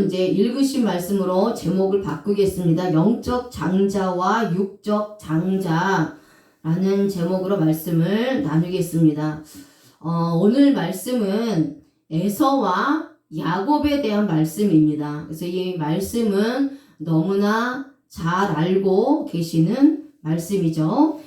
이제 읽으신 말씀으로 제목을 바꾸겠습니다. 영적 장자와 육적 장자라는 제목으로 말씀을 나누겠습니다. 오늘 말씀은 에서와 야곱에 대한 말씀입니다. 그래서 이 말씀은 너무나 잘 알고 계시는 말씀이죠.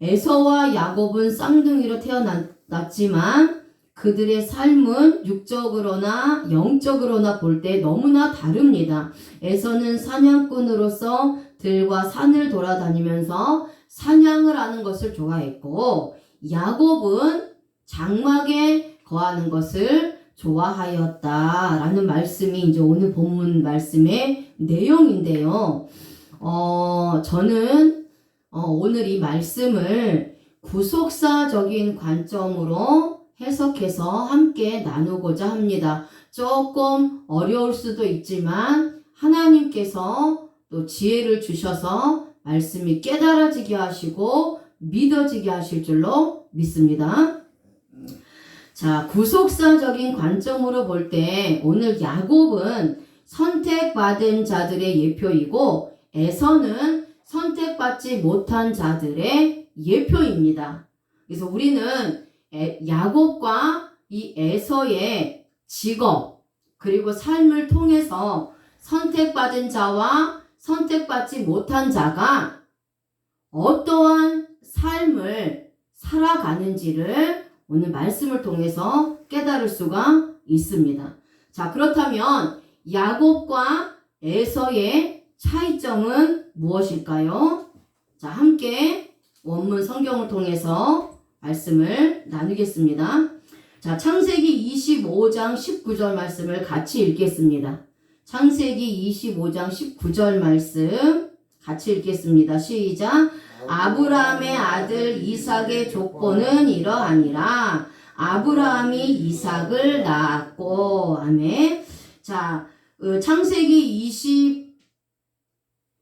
에서와 야곱은 쌍둥이로 태어났지만 그들의 삶은 육적으로나 영적으로나 볼 때 너무나 다릅니다. 에서는 사냥꾼으로서 들과 산을 돌아다니면서 사냥을 하는 것을 좋아했고, 야곱은 장막에 거하는 것을 좋아하였다라는 말씀이 이제 오늘 본문 말씀의 내용인데요. 저는 오늘 이 말씀을 구속사적인 관점으로 해석해서 함께 나누고자 합니다. 조금 어려울 수도 있지만 하나님께서 또 지혜를 주셔서 말씀이 깨달아지게 하시고 믿어지게 하실 줄로 믿습니다. 자, 구속사적인 관점으로 볼 때 오늘 야곱은 선택받은 자들의 예표이고 에서는 선택받지 못한 자들의 예표입니다. 그래서 우리는 야곱과 이 에서의 직업 그리고 삶을 통해서 선택받은 자와 선택받지 못한 자가 어떠한 삶을 살아가는지를 오늘 말씀을 통해서 깨달을 수가 있습니다. 자, 그렇다면 야곱과 에서의 차이점은 무엇일까요? 자, 함께 원문 성경을 통해서 말씀을 나누겠습니다. 자, 창세기 25장 19절 말씀을 같이 읽겠습니다. 창세기 25장 19절 말씀 같이 읽겠습니다. 시작. 아브라함의 아들 이삭의 족보는 이러하니라. 아브라함이 이삭을 낳았고. 아멘. 자, 창세기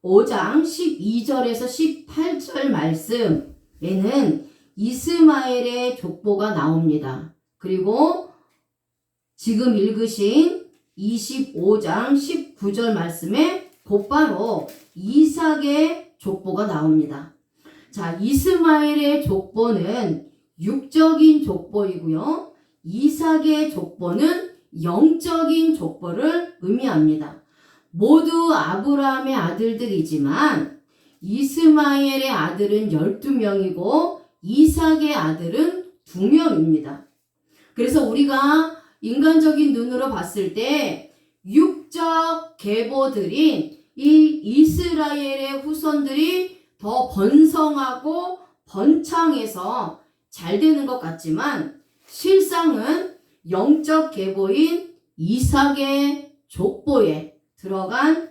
25장 12절에서 18절 말씀에는 이스마엘의 족보가 나옵니다. 그리고 지금 읽으신 25장 19절 말씀에 곧바로 이삭의 족보가 나옵니다. 자, 이스마엘의 족보는 육적인 족보이고요. 이삭의 족보는 영적인 족보를 의미합니다. 모두 아브라함의 아들들이지만 이스마엘의 아들은 12명이고 이삭의 아들은 2명입니다. 그래서 우리가 인간적인 눈으로 봤을 때 육적 계보들인 이 이스라엘의 후손들이 더 번성하고 번창해서 잘 되는 것 같지만 실상은 영적 계보인 이삭의 족보에 들어간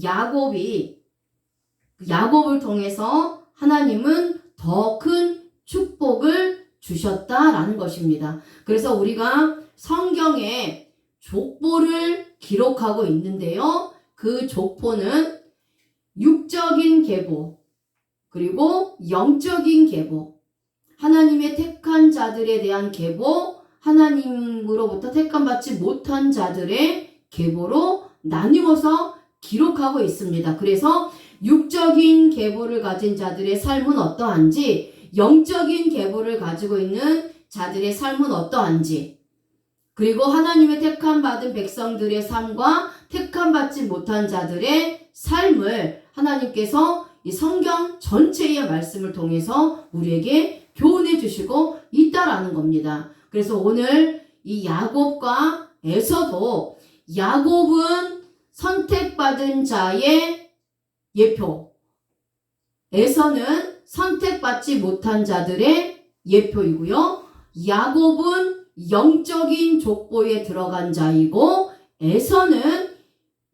야곱을 통해서 하나님은 더 큰 축복을 주셨다라는 것입니다. 그래서 우리가 성경에 족보를 기록하고 있는데요. 그 족보는 육적인 계보 그리고 영적인 계보, 하나님의 택한 자들에 대한 계보, 하나님으로부터 택함받지 못한 자들의 계보로 나누어서 기록하고 있습니다. 그래서 육적인 계보를 가진 자들의 삶은 어떠한지, 영적인 계보를 가지고 있는 자들의 삶은 어떠한지, 그리고 하나님의 택함받은 백성들의 삶과 택함받지 못한 자들의 삶을 하나님께서 이 성경 전체의 말씀을 통해서 우리에게 교훈해 주시고 있다라는 겁니다. 그래서 오늘 이 야곱과 에서도 야곱은 선택받은 자의 예표, 에서는 선택받지 못한 자들의 예표이고요. 야곱은 영적인 족보에 들어간 자이고 에서는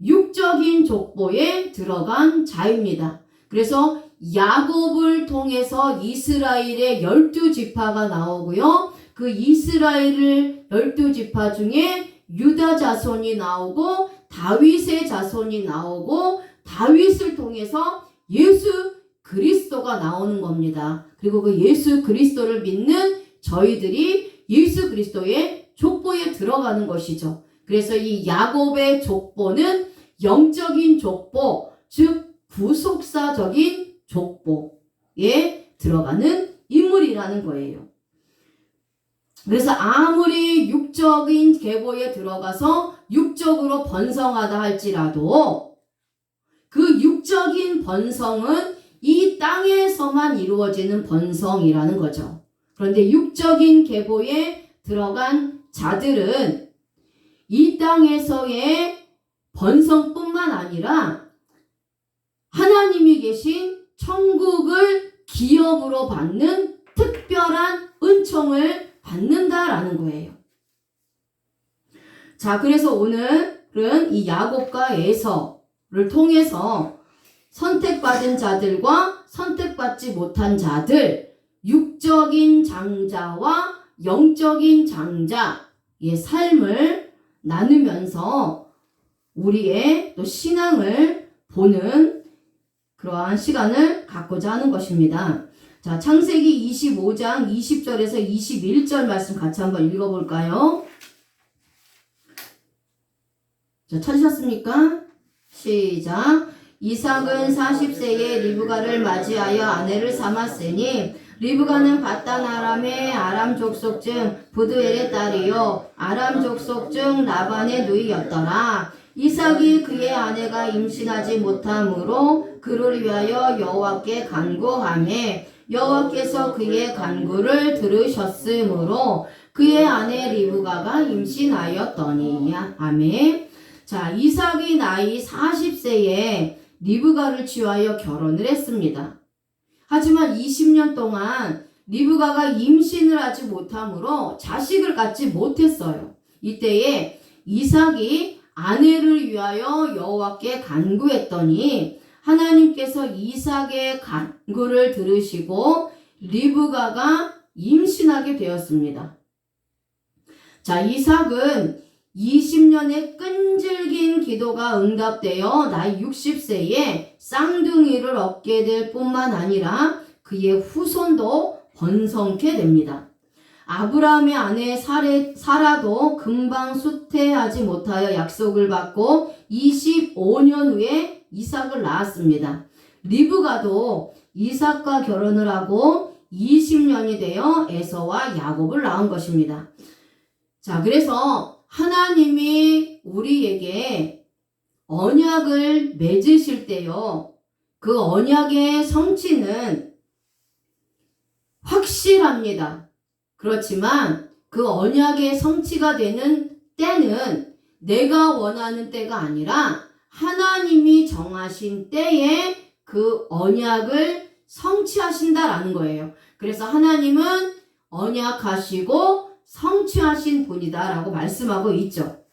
육적인 족보에 들어간 자입니다. 그래서 야곱을 통해서 이스라엘의 12지파가 나오고요. 그 이스라엘 12지파 중에 유다 자손이 나오고 다윗의 자손이 나오고 다윗을 통해서 예수 그리스도가 나오는 겁니다. 그리고 그 예수 그리스도를 믿는 저희들이 예수 그리스도의 족보에 들어가는 것이죠. 그래서 이 야곱의 족보는 영적인 족보, 즉 구속사적인 족보에 들어가는 인물이라는 거예요. 그래서 아무리 육적인 계보에 들어가서 육적으로 번성하다 할지라도 그 육적인 번성은 이 땅에서만 이루어지는 번성이라는 거죠. 그런데 육적인 계보에 들어간 자들은 이 땅에서의 번성뿐만 아니라 하나님이 계신 천국을 기업으로 받는 특별한 은총을 받는다라는 거예요. 자, 그래서 오늘은 이 야곱과 에서를 통해서 선택받은 자들과 선택받지 못한 자들, 육적인 장자와 영적인 장자의 삶을 나누면서 우리의 또 신앙을 보는 그러한 시간을 갖고자 하는 것입니다. 자, 창세기 25장 20절에서 21절 말씀 같이 한번 읽어볼까요? 자, 찾으셨습니까? 시작. 이삭은 40세에 리브가를 맞이하여 아내를 삼았으니 리브가는 바단 아람의 아람 족속 중 부두엘의 딸이요 아람 족속 중 라반의 누이였더라. 이삭이 그의 아내가 임신하지 못함으로 그를 위하여 여호와께 간구하매 여호와께서 그의 간구를 들으셨으므로 그의 아내 리브가가 임신하였더니. 아멘. 자, 이삭이 나이 40세에 리브가를 취하여 결혼을 했습니다. 하지만 20년 동안 리브가가 임신을 하지 못함으로 자식을 갖지 못했어요. 이때에 이삭이 아내를 위하여 여호와께 간구했더니 하나님께서 이삭의 간구를 들으시고 리브가가 임신하게 되었습니다. 자, 이삭은 20년의 끈질긴 기도가 응답되어 나이 60세에 쌍둥이를 얻게 될 뿐만 아니라 그의 후손도 번성케 됩니다. 아브라함의 아내 사라도 금방 수태하지 못하여 약속을 받고 25년 후에 이삭을 낳았습니다. 리브가도 이삭과 결혼을 하고 20년이 되어 에서와 야곱을 낳은 것입니다. 자, 그래서 하나님이 우리에게 언약을 맺으실 때요, 그 언약의 성취는 확실합니다. 그렇지만 그 언약의 성취가 되는 때는 내가 원하는 때가 아니라 하나님이 정하신 때에 그 언약을 성취하신다라는 거예요. 그래서 하나님은 언약하시고 성취하신 분이다라고 말씀하고 있죠.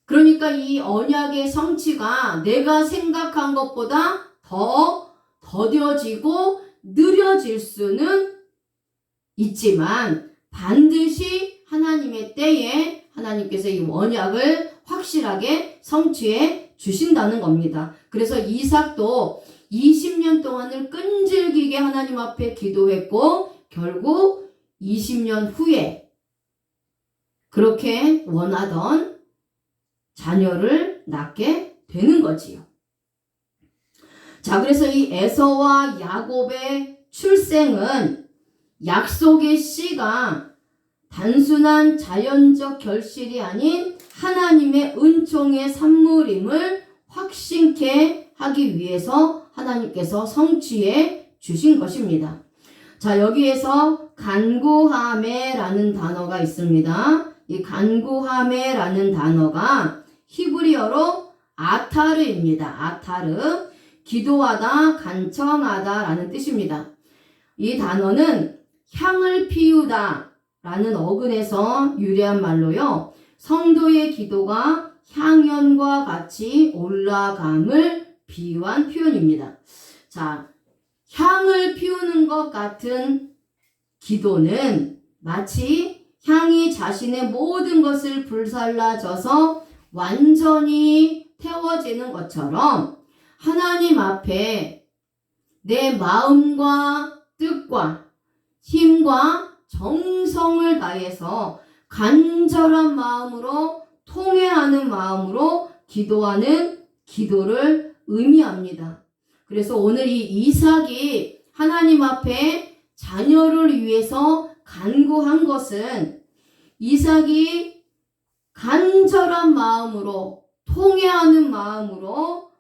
그러니까 이 언약의 성취가 내가 생각한 것보다 더 더뎌지고 느려질 수는 있지만 반드시 하나님의 때에 하나님께서 이 언약을 확실하게 성취해 주신다는 겁니다. 그래서 이삭도 20년 동안을 끈질기게 하나님 앞에 기도했고 결국 20년 후에 그렇게 원하던 자녀를 낳게 되는 거지요. 자, 그래서 이 에서와 야곱의 출생은 약속의 씨가 단순한 자연적 결실이 아닌 하나님의 은총의 산물임을 확신케 하기 위해서 하나님께서 성취해 주신 것입니다. 자, 여기에서 간구하메라는 단어가 있습니다. 이 간구하메라는 단어가 히브리어로 아타르입니다. 아타르, 기도하다, 간청하다 라는 뜻입니다. 이 단어는 향을 피우다 라는 어근에서 유래한 말로요, 성도의 기도가 향연과 같이 올라감을 비유한 표현입니다. 자, 향을 피우는 것 같은 기도는 마치 향이 자신의 모든 것을 불살라져서 완전히 태워지는 것처럼 하나님 앞에 내 마음과 뜻과 힘과 정성을 다해서 간절한 마음으로 통회하는 마음으로 기도하는 기도를 의미합니다. 그래서 오늘 이 이삭이 하나님 앞에 자녀를 위해서 간구한 것은 이삭이 간절한 마음으로 통회하는 마음으로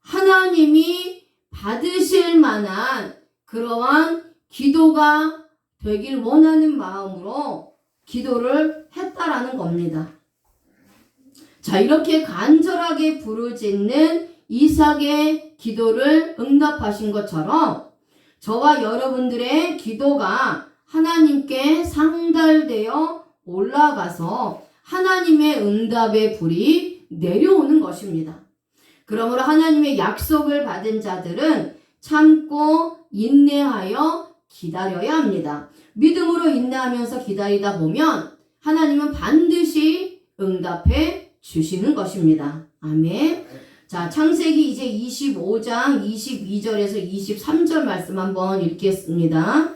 하나님이 받으실 만한 그러한 기도가 되길 원하는 마음으로 기도를 했다라는 겁니다. 자, 이렇게 간절하게 부르짖는 이삭의 기도를 응답하신 것처럼 저와 여러분들의 기도가 하나님께 상달되어 올라가서 하나님의 응답의 불이 내려오는 것입니다. 그러므로 하나님의 약속을 받은 자들은 참고 인내하여 기다려야 합니다. 믿음으로 인내하면서 기다리다 보면 하나님은 반드시 응답해 주시는 것입니다. 아멘. 자, 창세기 이제 25장 22절에서 23절 말씀 한번 읽겠습니다.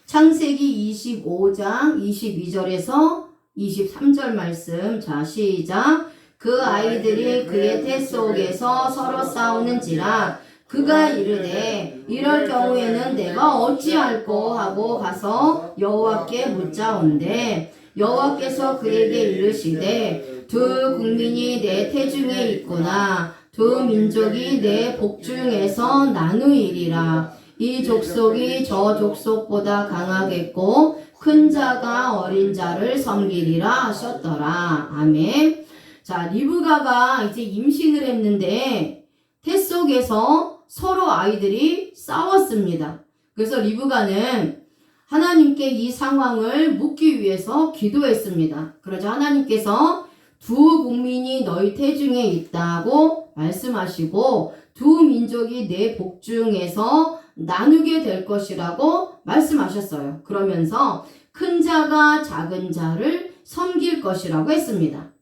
창세기 25장 22절에서 23절 말씀. 자, 시작. 그 아이들이 그의 태 속에서 서로 싸우는지라 그가 이르되 이럴 경우에는 내가 어찌할꼬 하고 가서 여호와께 묻자온대 여호와께서 그에게 이르시되 두 국민이 내 태중에 있구나 두 민족이 내 복중에서 나누이리라 이 족속이 저 족속보다 강하겠고 큰 자가 어린 자를 섬기리라 하셨더라. 아멘. 자, 리브가가 이제 임신을 했는데 태 속에서 서로 아이들이 싸웠습니다. 그래서 리브가는 하나님께 이 상황을 묻기 위해서 기도했습니다. 그러자 하나님께서 두 국민이 너희 태중에 있다고 말씀하시고 두 민족이 내 복중에서 나누게 될 것이라고 말씀하셨어요. 그러면서 큰 자가 작은 자를 섬길 것이라고 했습니다.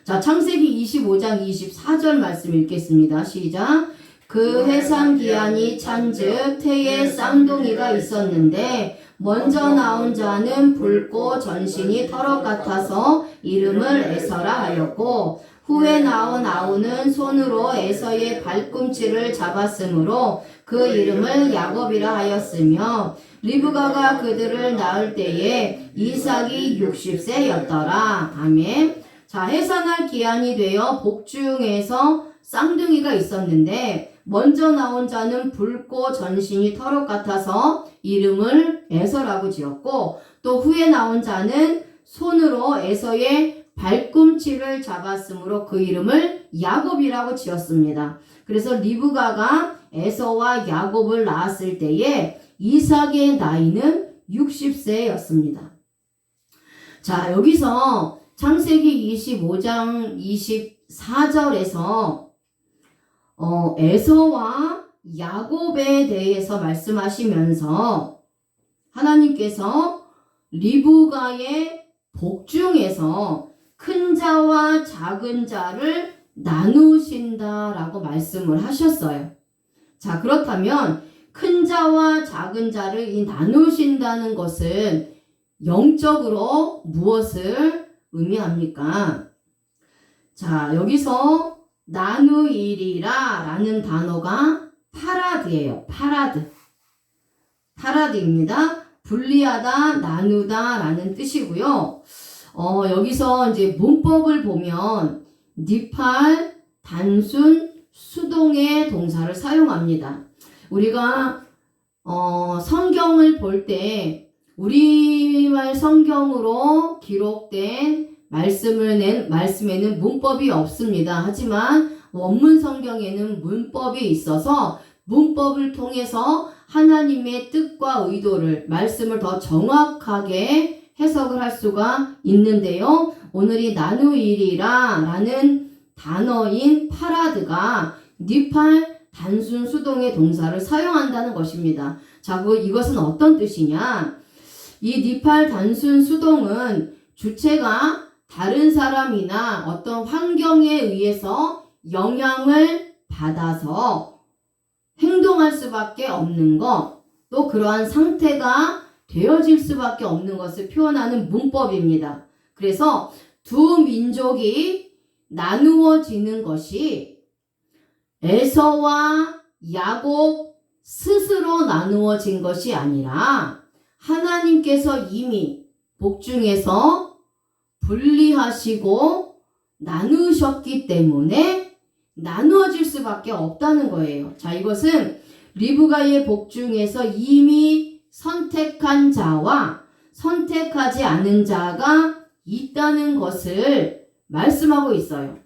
자, 창세기 25장 24절 말씀 읽겠습니다. 시작. 그 해산 기한이 찬즉 태에 쌍둥이가 있었는데 먼저 나온 자는 붉고 전신이 털옷 같아서 이름을 에서라 하였고 후에 나온 아우는 손으로 에서의 발꿈치를 잡았으므로 그 이름을 야곱이라 하였으며 리브가가 그들을 낳을 때에 이삭이 60세였더라. 아멘. 자, 해산할 기한이 되어 복중에서 쌍둥이가 있었는데 먼저 나온 자는 붉고 전신이 털옷 같아서 이름을 에서라고 지었고 또 후에 나온 자는 손으로 에서의 발꿈치를 잡았으므로 그 이름을 야곱이라고 지었습니다. 그래서 리브가가 에서와 야곱을 낳았을 때에 이삭의 나이는 60세였습니다. 자, 여기서 창세기 25장 24절에서 에서와 야곱에 대해서 말씀하시면서 하나님께서 리브가의 복중에서 큰 자와 작은 자를 나누신다라고 말씀을 하셨어요. 자, 그렇다면 큰 자와 작은 자를 이 나누신다는 것은 영적으로 무엇을 의미합니까? 자, 여기서 나누이리라 라는 단어가 파라드예요. 파라드입니다. 분리하다, 나누다 라는 뜻이고요. 여기서 이제 문법을 보면 니팔, 단순, 수동의 동사를 사용합니다. 우리가 성경을 볼 때 우리말 성경으로 기록된 말씀에는 문법이 없습니다. 하지만 원문 성경에는 문법이 있어서 문법을 통해서 하나님의 뜻과 의도를 말씀을 더 정확하게 해석을 할 수가 있는데요. 오늘 이 나누이리라 라는 단어인 파라드가 니팔 단순 수동의 동사를 사용한다는 것입니다. 자, 이것은 어떤 뜻이냐? 이 니팔 단순 수동은 주체가 다른 사람이나 어떤 환경에 의해서 영향을 받아서 행동할 수밖에 없는 것, 또 그러한 상태가 되어질 수밖에 없는 것을 표현하는 문법입니다. 그래서 두 민족이 나누어지는 것이 에서와 야곱 스스로 나누어진 것이 아니라 하나님께서 이미 복중에서 분리하시고 나누셨기 때문에 나누어질 수밖에 없다는 거예요. 자, 이것은 리브가의 복중에서 이미 선택한 자와 선택하지 않은 자가 있다는 것을 말씀하고 있어요.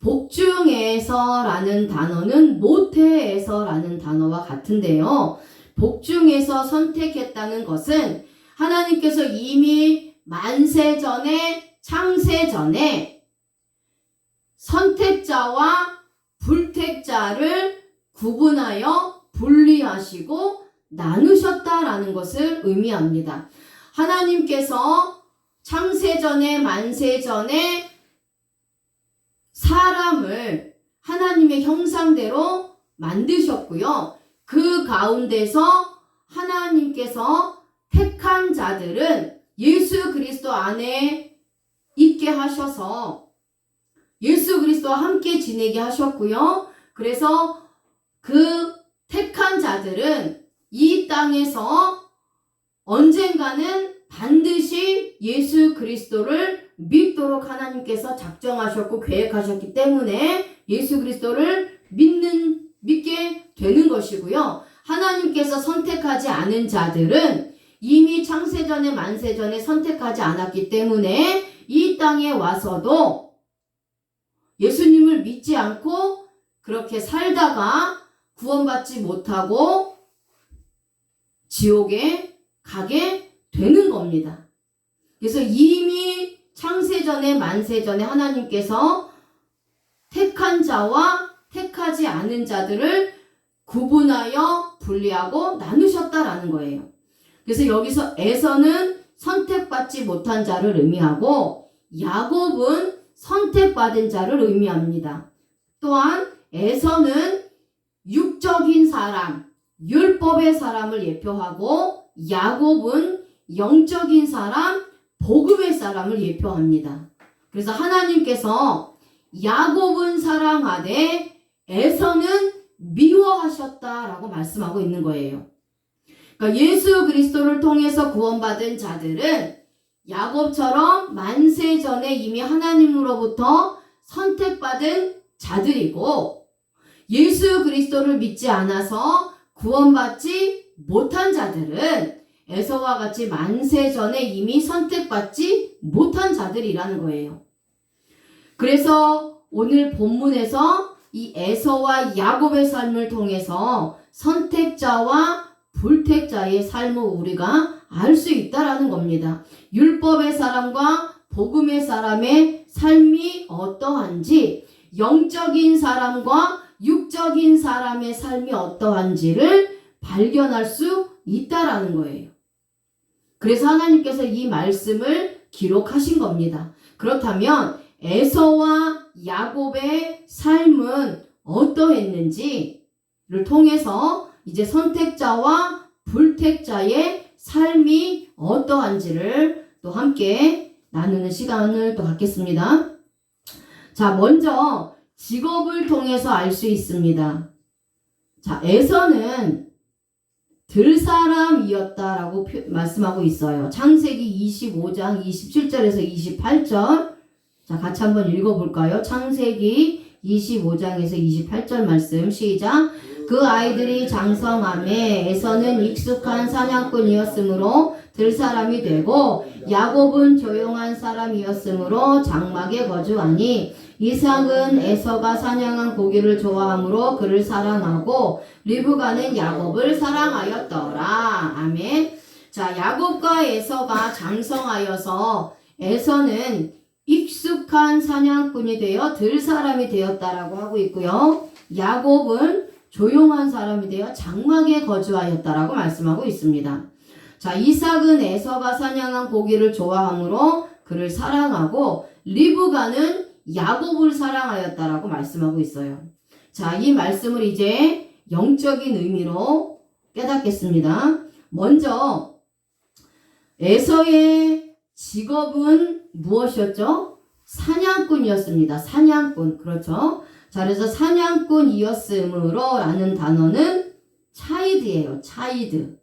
복중에서라는 단어는 모태에서라는 단어와 같은데요. 복중에서 선택했다는 것은 하나님께서 이미 만세전에 창세전에 선택자와 불택자를 구분하여 분리하시고 나누셨다라는 것을 의미합니다. 하나님께서 창세전에 만세전에 사람을 하나님의 형상대로 만드셨고요. 그 가운데서 하나님께서 택한 자들은 예수 그리스도 안에 있게 하셔서 예수 그리스도와 함께 지내게 하셨고요. 그래서 그 택한 자들은 이 땅에서 언젠가는 반드시 예수 그리스도를 믿도록 하나님께서 작정하셨고 계획하셨기 때문에 예수 그리스도를 믿게 되는 것이고요. 하나님께서 선택하지 않은 자들은 이미 창세전에 만세전에 선택하지 않았기 때문에 이 땅에 와서도 예수님을 믿지 않고 그렇게 살다가 구원받지 못하고 지옥에 가게 되는 겁니다. 그래서 이미 창세전에 만세전에 하나님께서 택한 자와 택하지 않은 자들을 구분하여 분리하고 나누셨다라는 거예요. 그래서 여기서 에서는 선택받지 못한 자를 의미하고 야곱은 선택받은 자를 의미합니다. 또한 에서는 육적인 사람, 율법의 사람을 예표하고 야곱은 영적인 사람, 복음의 사람을 예표합니다. 그래서 하나님께서 야곱은 사랑하되 에서는 미워하셨다라고 말씀하고 있는 거예요. 그러니까 예수 그리스도를 통해서 구원받은 자들은 야곱처럼 만세전에 이미 하나님으로부터 선택받은 자들이고 예수 그리스도를 믿지 않아서 구원받지 못한 자들은 에서와 같이 만세전에 이미 선택받지 못한 자들이라는 거예요. 그래서 오늘 본문에서 이 에서와 야곱의 삶을 통해서 선택자와 불택자의 삶을 우리가 알 수 있다라는 겁니다. 율법의 사람과 복음의 사람의 삶이 어떠한지, 영적인 사람과 육적인 사람의 삶이 어떠한지를 발견할 수 있다라는 거예요. 그래서 하나님께서 이 말씀을 기록하신 겁니다. 그렇다면 에서와 야곱의 삶은 어떠했는지를 통해서 이제 선택자와 불택자의 삶이 어떠한지를 또 함께 나누는 시간을 또 갖겠습니다. 자, 먼저 직업을 통해서 알 수 있습니다. 자, 에서는 들사람이었다라고 말씀하고 있어요. 창세기 25장 27절에서 28절. 자, 같이 한번 읽어볼까요? 창세기 25장에서 28절 말씀 시작. 그 아이들이 장성함에 에서는 익숙한 사냥꾼이었으므로 들사람이 되고 야곱은 조용한 사람이었으므로 장막에 거주하니 이삭은 에서가 사냥한 고기를 좋아하므로 그를 사랑하고 리브가는 야곱을 사랑하였더라. 아멘. 자, 야곱과 에서가 장성하여서 에서는 익숙한 사냥꾼이 되어 들사람이 되었다라고 하고 있고요. 야곱은 조용한 사람이 되어 장막에 거주하였다라고 말씀하고 있습니다. 자, 이삭은 에서가 사냥한 고기를 좋아하므로 그를 사랑하고 리브가는 야곱을 사랑하였다라고 말씀하고 있어요. 자, 이 말씀을 이제 영적인 의미로 깨닫겠습니다. 먼저 에서의 직업은 무엇이었죠? 사냥꾼이었습니다. 사냥꾼. 그렇죠? 자, 그래서 사냥꾼이었으므로 라는 단어는 차이드예요. 차이드.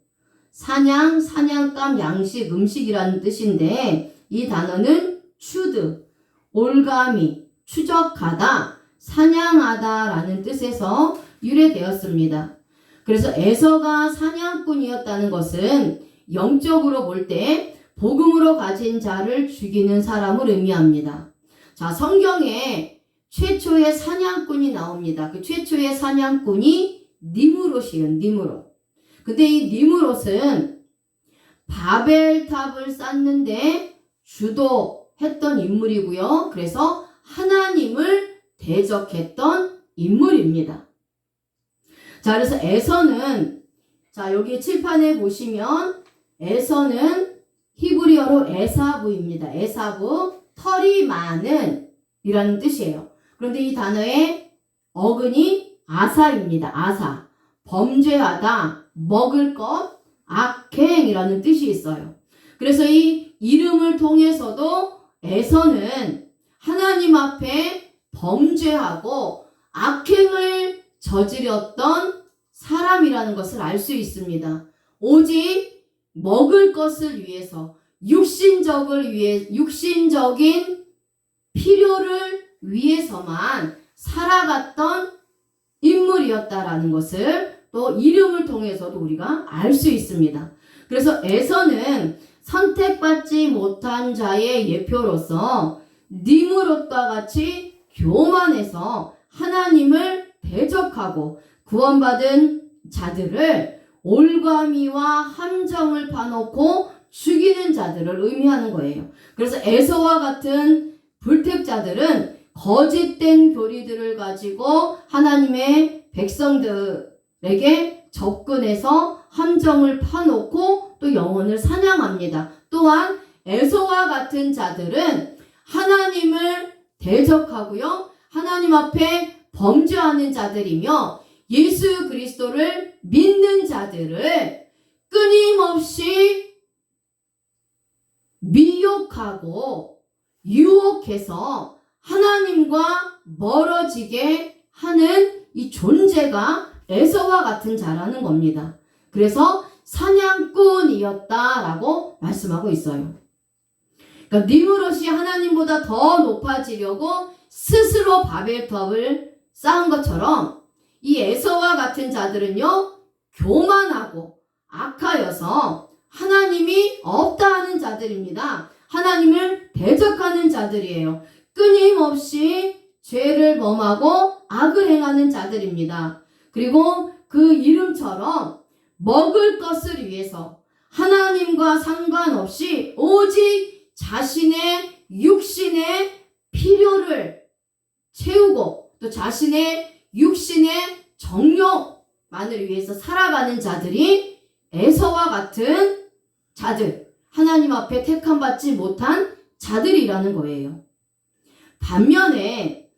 사냥, 사냥감, 양식, 음식이라는 뜻인데 이 단어는 추드, 올가미, 추적하다, 사냥하다 라는 뜻에서 유래되었습니다. 그래서 에서가 사냥꾼이었다는 것은 영적으로 볼 때 복음으로 가진 자를 죽이는 사람을 의미합니다. 자, 성경에 최초의 사냥꾼이 나옵니다. 그 최초의 사냥꾼이 니무롯이에요. 니무롯. 근데 이 니무롯은 바벨탑을 쌓는데 주도했던 인물이고요. 그래서 하나님을 대적했던 인물입니다. 자, 그래서 에서는, 자, 여기 칠판에 보시면 에서는 히브리어로 에사브입니다. 에사브, 털이 많은 이라는 뜻이에요. 그런데 이 단어의 어근이 아사입니다. 아사. 범죄하다, 먹을 것, 악행이라는 뜻이 있어요. 그래서 이 이름을 통해서도 에서는 하나님 앞에 범죄하고 악행을 저지렸던 사람이라는 것을 알 수 있습니다. 오직 먹을 것을 위해서 육신적인 필요를 위해서만 살아갔던 인물이었다라는 것을 또 이름을 통해서도 우리가 알 수 있습니다. 그래서 에서는 선택받지 못한 자의 예표로서 니므롯과 같이 교만해서 하나님을 대적하고 구원받은 자들을 올가미와 함정을 파놓고 죽이는 자들을 의미하는 거예요. 그래서 에서와 같은 불택자들은 거짓된 교리들을 가지고 하나님의 백성들에게 접근해서 함정을 파놓고 또 영혼을 사냥합니다. 또한 에서와 같은 자들은 하나님을 대적하고요. 하나님 앞에 범죄하는 자들이며 예수 그리스도를 믿는 자들을 끊임없이 미혹하고 유혹해서 하나님과 멀어지게 하는 이 존재가 에서와 같은 자라는 겁니다. 그래서 사냥꾼이었다라고 말씀하고 있어요. 그러니까 니므롯이 하나님보다 더 높아지려고 스스로 바벨탑을 쌓은 것처럼 이 에서와 같은 자들은요, 교만하고 악하여서 하나님이 없다 하는 자들입니다. 하나님을 대적하는 자들이에요. 끊임없이 죄를 범하고 악을 행하는 자들입니다. 그리고 그 이름처럼 먹을 것을 위해서 하나님과 상관없이 오직 자신의 육신의 필요를 채우고 또 자신의 육신의 정욕만을 위해서 살아가는 자들이 에서와 같은 자들, 하나님 앞에 택함받지 못한 자들이라는 거예요. 반면에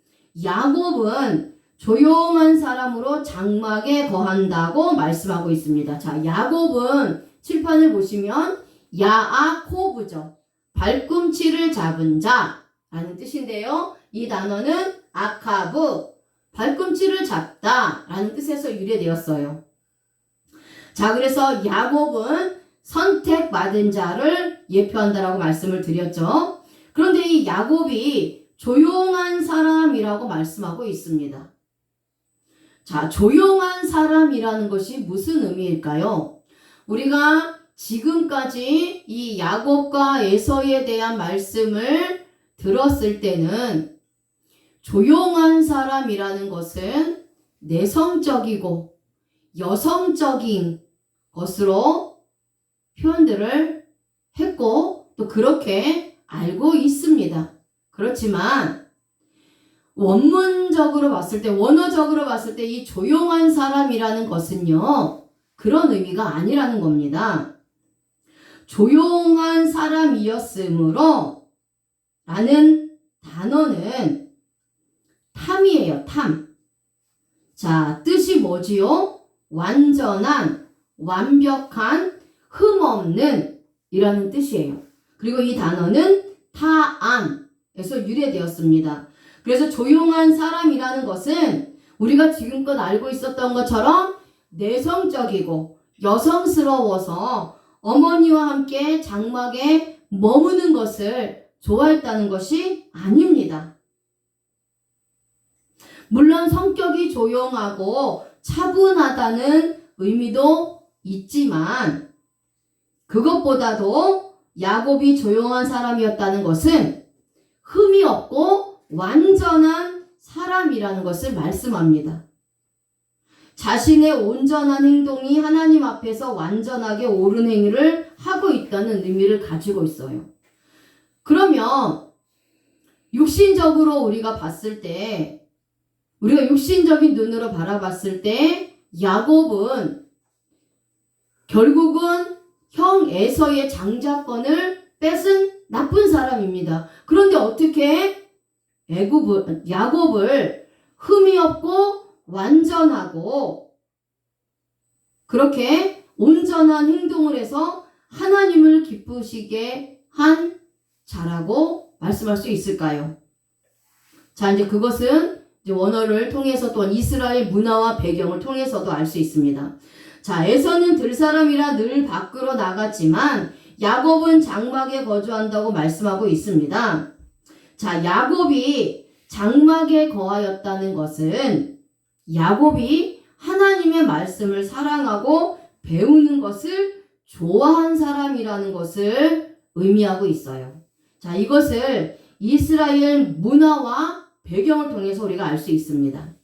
야곱은 조용한 사람으로 장막에 거한다고 말씀하고 있습니다. 자, 야곱은 칠판을 보시면 야아코브죠. 발꿈치를 잡은 자라는 뜻인데요. 이 단어는 아카브, 발꿈치를 잡다라는 뜻에서 유래되었어요. 자, 그래서 야곱은 선택받은 자를 예표한다라고 말씀을 드렸죠. 그런데 이 야곱이 조용한 사람이라고 말씀하고 있습니다. 자, 조용한 사람이라는 것이 무슨 의미일까요? 우리가 지금까지 이 야곱과 에서에 대한 말씀을 들었을 때는 조용한 사람이라는 것은 내성적이고 여성적인 것으로 표현들을 했고 또 그렇게 알고 있습니다. 그렇지만 원문적으로 봤을 때, 원어적으로 봤을 때 이 조용한 사람이라는 것은요, 그런 의미가 아니라는 겁니다. 조용한 사람이었으므로 라는 단어는 탐이에요. 탐. 자, 뜻이 뭐지요? 완전한, 완벽한, 흠없는 이라는 뜻이에요. 그리고 이 단어는 타암, 에서 유래되었습니다. 그래서 조용한 사람이라는 것은 우리가 지금껏 알고 있었던 것처럼 내성적이고 여성스러워서 어머니와 함께 장막에 머무는 것을 좋아했다는 것이 아닙니다. 물론 성격이 조용하고 차분하다는 의미도 있지만 그것보다도 야곱이 조용한 사람이었다는 것은 흠이 없고 완전한 사람이라는 것을 말씀합니다. 자신의 온전한 행동이 하나님 앞에서 완전하게 옳은 행위를 하고 있다는 의미를 가지고 있어요. 그러면 육신적으로 우리가 봤을 때, 우리가 육신적인 눈으로 바라봤을 때 야곱은 결국은 형 에서의 장자권을 뺏은 나쁜 사람입니다. 그런데 어떻게 야곱을 흠이 없고 완전하고 그렇게 온전한 행동을 해서 하나님을 기쁘시게 한 자라고 말씀할 수 있을까요? 자, 이제 그것은 이제 원어를 통해서 또한 이스라엘 문화와 배경을 통해서도 알 수 있습니다. 자, 에서는 들사람이라 늘 밖으로 나갔지만 야곱은 장막에 거주한다고 말씀하고 있습니다. 자, 야곱이 장막에 거하였다는 것은 야곱이 하나님의 말씀을 사랑하고 배우는 것을 좋아한 사람이라는 것을 의미하고 있어요. 자, 이것을 이스라엘 문화와 배경을 통해서 우리가 알 수 있습니다.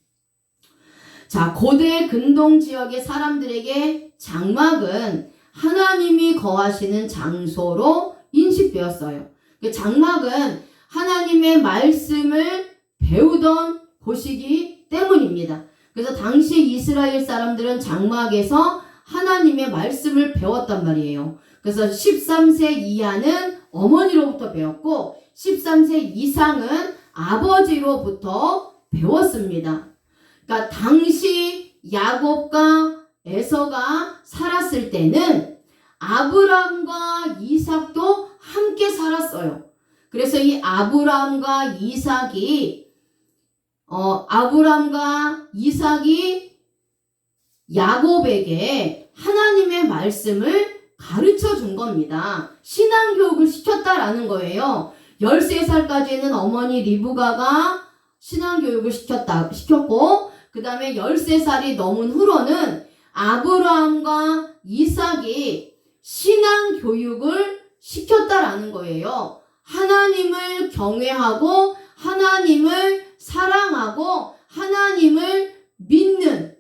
자, 고대 근동 지역의 사람들에게 장막은 하나님이 거하시는 장소로 인식되었어요. 장막은 하나님의 말씀을 배우던 곳이기 때문입니다. 그래서 당시 이스라엘 사람들은 장막에서 하나님의 말씀을 배웠단 말이에요. 그래서 13세 이하는 어머니로부터 배웠고 13세 이상은 아버지로부터 배웠습니다. 그러니까 당시 야곱과 에서가 살았을 때는 아브람과 이삭도 함께 살았어요. 그래서 이 아브람과 이삭이 야곱에게 하나님의 말씀을 가르쳐 준 겁니다. 신앙교육을 시켰다라는 거예요. 13살까지는 어머니 리브가가 신앙교육을 시켰고 그 다음에 13살이 넘은 후로는 아브라함과 이삭이 신앙교육을 시켰다라는 거예요. 하나님을 경외하고 하나님을 사랑하고 하나님을 믿는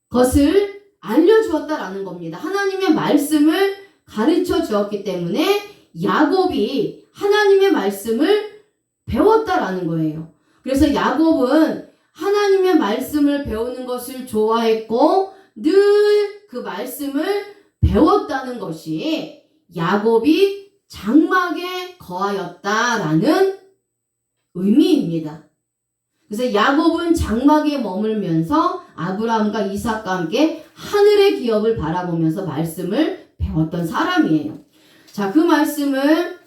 것을 알려주었다라는 겁니다. 하나님의 말씀을 가르쳐 주었기 때문에 야곱이 하나님의 말씀을 배웠다라는 거예요. 그래서 야곱은 하나님의 말씀을 배우는 것을 좋아했고 늘 그 말씀을 배웠다는 것이 야곱이 장막에 거하였다라는 의미입니다. 그래서 야곱은 장막에 머물면서 아브라함과 이삭과 함께 하늘의 기업을 바라보면서 말씀을 배웠던 사람이에요. 자, 그 말씀을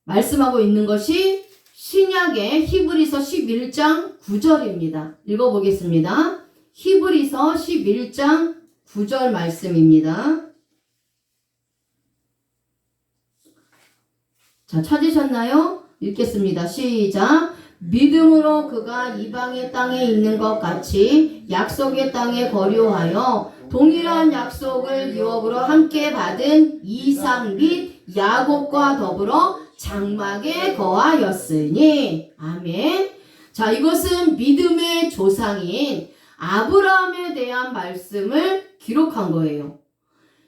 말씀하고 있는 것이 신약의 히브리서 11장 9절입니다. 읽어보겠습니다. 히브리서 11장 9절 말씀입니다. 자, 찾으셨나요? 읽겠습니다. 시작. 믿음으로 그가 이방의 땅에 있는 것 같이 약속의 땅에 거류하여 동일한 약속을 유업으로 함께 받은 이삭 및 야곱과 더불어 장막에 거하였으니. 아멘. 자, 이것은 믿음의 조상인 아브라함에 대한 말씀을 기록한 거예요.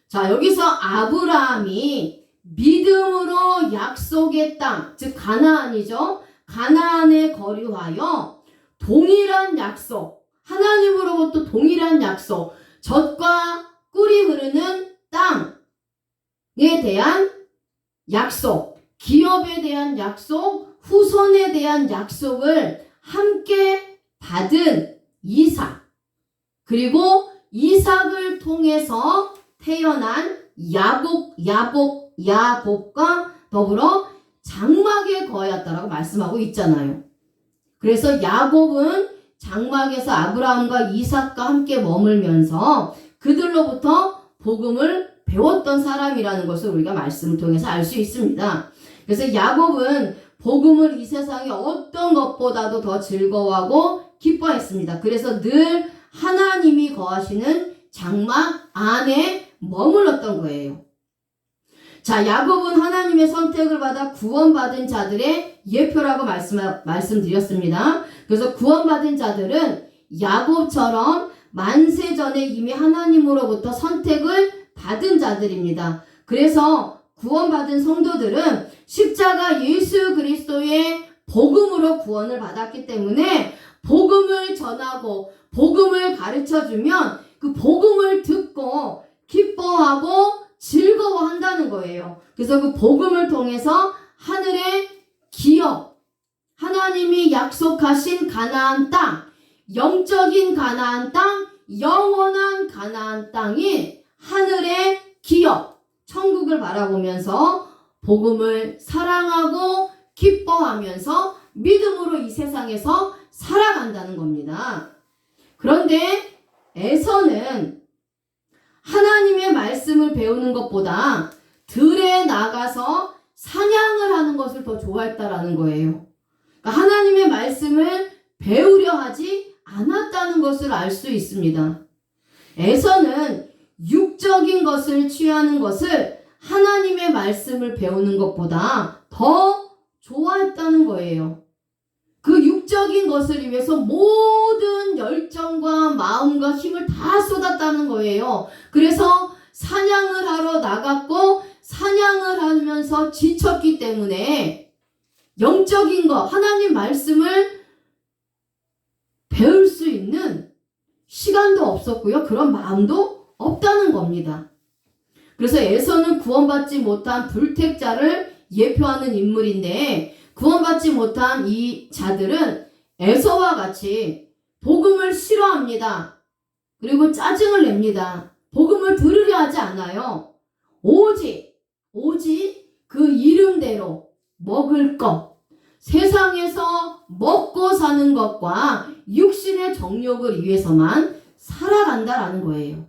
자, 여기서 아브라함이 믿음으로 약속의 땅, 즉 가나안이죠. 가나안에 거류하여 동일한 약속, 하나님으로부터 동일한 약속, 젖과 꿀이 흐르는 땅에 대한 약속, 기업에 대한 약속, 후손에 대한 약속을 함께 받은 이삭, 그리고 이삭을 통해서 태어난 야곱과 더불어 장막에 거하였다라고 말씀하고 있잖아요. 그래서 야곱은 장막에서 아브라함과 이삭과 함께 머물면서 그들로부터 복음을 배웠던 사람이라는 것을 우리가 말씀을 통해서 알 수 있습니다. 그래서 야곱은 복음을 이 세상의 어떤 것보다도 더 즐거워하고 기뻐했습니다. 그래서 늘 하나님이 거하시는 장막 안에 머물렀던 거예요. 자, 야곱은 하나님의 선택을 받아 구원받은 자들의 예표라고 말씀드렸습니다. 그래서 구원받은 자들은 야곱처럼 만세 전에 이미 하나님으로부터 선택을 받은 자들입니다. 그래서 구원받은 성도들은 십자가 예수 그리스도의 복음으로 구원을 받았기 때문에 복음을 전하고 복음을 가르쳐주면 그 복음을 듣고 기뻐하고 즐거워한다는 거예요. 그래서 그 복음을 통해서 하늘의 기업, 하나님이 약속하신 가나안 땅, 영적인 가나안 땅, 영원한 가나안 땅인 하늘의 기업, 천국을 바라보면서 복음을 사랑하고 기뻐하면서 믿음으로 이 세상에서 살아간다는 겁니다. 그런데 에서는 하나님의 말씀을 배우는 것보다 들에 나가서 사냥을 하는 것을 더 좋아했다라는 거예요. 그러니까 하나님의 말씀을 배우려 하지 않았다는 것을 알 수 있습니다. 에서는 육적인 것을 취하는 것을 하나님의 말씀을 배우는 것보다 더 좋아했다는 거예요. 그 육적인 것을 위해서 모든 열정과 마음과 힘을 다 쏟았다는 거예요. 그래서 사냥을 하러 나갔고 사냥을 하면서 지쳤기 때문에 영적인 것, 하나님 말씀을 배울 수 있는 시간도 없었고요. 그런 마음도 없다는 겁니다. 그래서 에서는 구원받지 못한 불택자를 예표하는 인물인데 구원받지 못한 이 자들은 에서와 같이 복음을 싫어합니다. 그리고 짜증을 냅니다. 복음을 들으려 하지 않아요. 오직 그 이름대로 먹을 것, 세상에서 먹고 사는 것과 육신의 정욕을 위해서만 살아간다라는 거예요.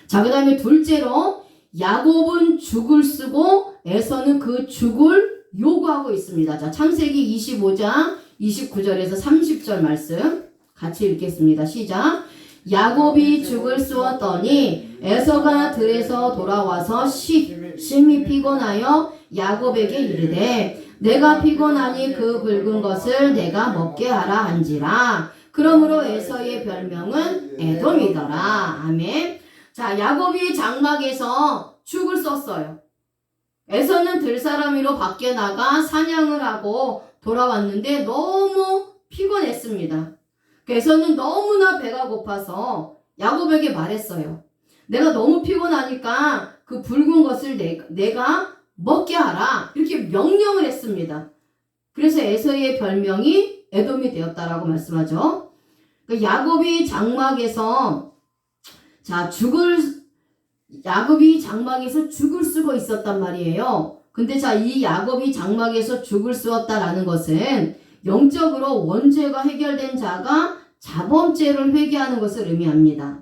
자, 그 다음에 둘째로 야곱은 죽을 쓰고 에서는 그 죽을 요구하고 있습니다. 자, 창세기 25장 29절에서 30절 말씀 같이 읽겠습니다. 시작. 야곱이 죽을 쑤었더니 에서가 들에서 돌아와서 심히 피곤하여 야곱에게 이르되 내가 피곤하니 그 붉은 것을 내가 먹게 하라 한지라. 그러므로 에서의 별명은 에돔이더라. 아멘. 자, 야곱이 장막에서 죽을 썼어요. 에서는 들사람이로 밖에 나가 사냥을 하고 돌아왔는데 너무 피곤했습니다. 에서는 너무나 배가 고파서 야곱에게 말했어요. 내가 너무 피곤하니까 그 붉은 것을 내가 먹게 하라. 이렇게 명령을 했습니다. 그래서 에서의 별명이 에돔이 되었다라고 말씀하죠. 야곱이 장막에서 야곱이 장막에서 죽을 쓰고 있었단 말이에요. 근데 이 야곱이 장막에서 죽을 쓰었다라는 것은 영적으로 원죄가 해결된 자가 자범죄를 회개하는 것을 의미합니다.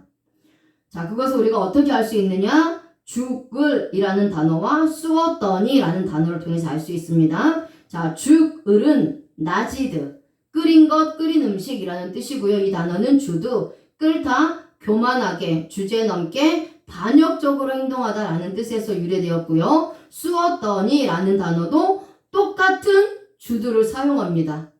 자, 그것을 우리가 어떻게 알 수 있느냐? 죽을이라는 단어와 쑤었더니라는 단어를 통해서 알 수 있습니다. 자, 죽을은 나지드, 끓인 것, 끓인 음식이라는 뜻이고요. 이 단어는 주드, 끓다, 교만하게, 주제넘게, 반역적으로 행동하다라는 뜻에서 유래되었고요. 쑤었더니라는 단어도 똑같은 주드를 사용합니다.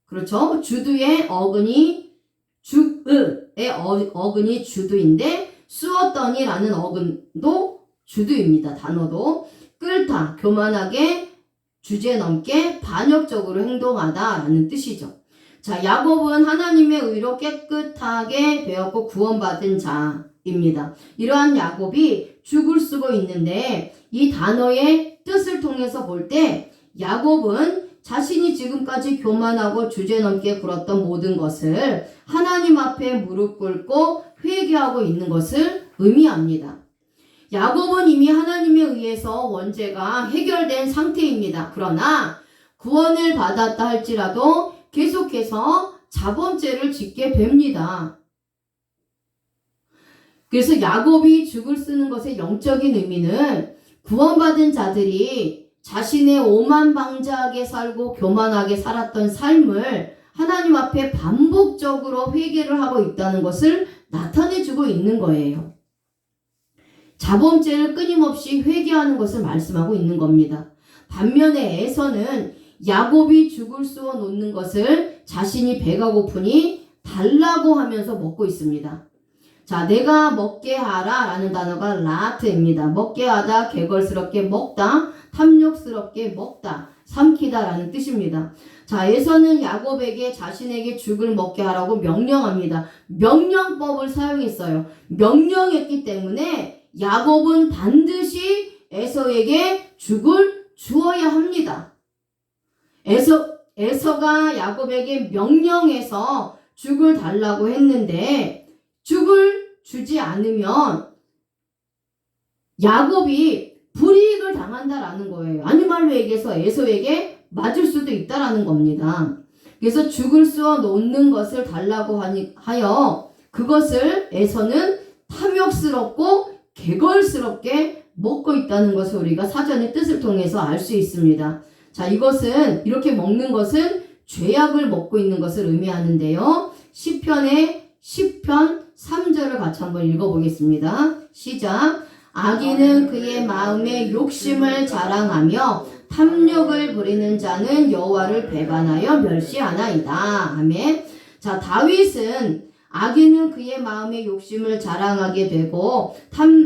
그렇죠? 주드의 어근이 죽을의 어근이 주드인데 쑤었더니라는 어근도 주드입니다. 단어도 끓다, 교만하게, 주제넘게, 반역적으로 행동하다라는 뜻이죠. 자, 야곱은 하나님의 의로 깨끗하게 되었고 구원받은 자입니다. 이러한 야곱이 죽을 쓰고 있는데 이 단어의 뜻을 통해서 볼 때 야곱은 자신이 지금까지 교만하고 주제넘게 굴었던 모든 것을 하나님 앞에 무릎 꿇고 회개하고 있는 것을 의미합니다. 야곱은 이미 하나님에 의해서 원죄가 해결된 상태입니다. 그러나 구원을 받았다 할지라도 계속해서 자범죄를 짓게 됩니다. 그래서 야곱이 죽을 쓰는 것의 영적인 의미는 구원받은 자들이 자신의 오만방자하게 살고 교만하게 살았던 삶을 하나님 앞에 반복적으로 회개를 하고 있다는 것을 나타내주고 있는 거예요. 자범죄를 끊임없이 회개하는 것을 말씀하고 있는 겁니다. 반면에 에서는 야곱이 죽을 쏘아 놓는 것을 자신이 배가 고프니 달라고 하면서 먹고 있습니다. 자, 내가 먹게 하라 라는 단어가 라트입니다. 먹게 하다, 개걸스럽게 먹다, 탐욕스럽게 먹다, 삼키다 라는 뜻입니다. 자, 에서는 야곱에게 자신에게 죽을 먹게 하라고 명령합니다. 명령법을 사용했어요. 명령했기 때문에 야곱은 반드시 에서에게 죽을 주어야 합니다. 에서가 야곱에게 명령해서 죽을 달라고 했는데 죽을 주지 않으면 야곱이 불이익을 당한다라는 거예요. 아니 말로 얘기해서 에서에게 맞을 수도 있다라는 겁니다. 그래서 죽을 쏘아 놓는 것을 달라고 하여 그것을 에서는 탐욕스럽고 개걸스럽게 먹고 있다는 것을 우리가 사전의 뜻을 통해서 알 수 있습니다. 자, 이것은 이렇게 먹는 것은 죄악을 먹고 있는 것을 의미하는데요. 시편의 10편 3절을 같이 한번 읽어보겠습니다. 시작. 악인은 그의 마음에 욕심을 자랑하며 탐욕을 부리는 자는 여호와를 배반하여 멸시하나이다. 아멘. 자, 다윗은 악인은 그의 마음의 욕심을 자랑하게 되고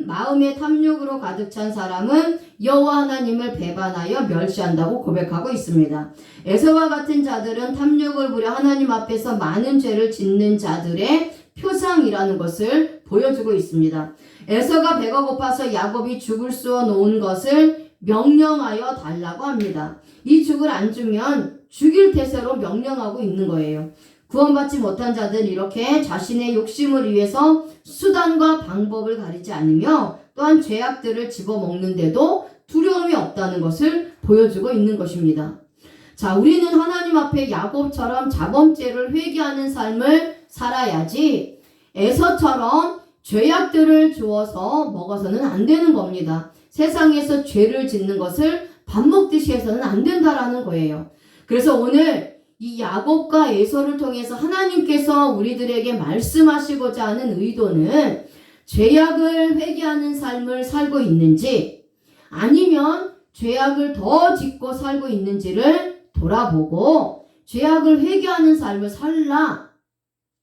마음의 탐욕으로 가득 찬 사람은 여호와 하나님을 배반하여 멸시한다고 고백하고 있습니다. 에서와 같은 자들은 탐욕을 부려 하나님 앞에서 많은 죄를 짓는 자들의 표상이라는 것을 보여주고 있습니다. 에서가 배가 고파서 야곱이 죽을 쏘아 놓은 것을 명령하여 달라고 합니다. 이 죽을 안 주면 죽일 태세로 명령하고 있는 거예요. 구원받지 못한 자들은 이렇게 자신의 욕심을 위해서 수단과 방법을 가리지 않으며 또한 죄악들을 집어먹는데도 두려움이 없다는 것을 보여주고 있는 것입니다. 자, 우리는 하나님 앞에 야곱처럼 자범죄를 회개하는 삶을 살아야지 에서처럼 죄악들을 주어서 먹어서는 안 되는 겁니다. 세상에서 죄를 짓는 것을 밥 먹듯이 해서는 안 된다라는 거예요. 그래서 오늘 이 야곱과 에서를 통해서 하나님께서 우리들에게 말씀하시고자 하는 의도는 죄악을 회개하는 삶을 살고 있는지 아니면 죄악을 더 짓고 살고 있는지를 돌아보고 죄악을 회개하는 삶을 살라고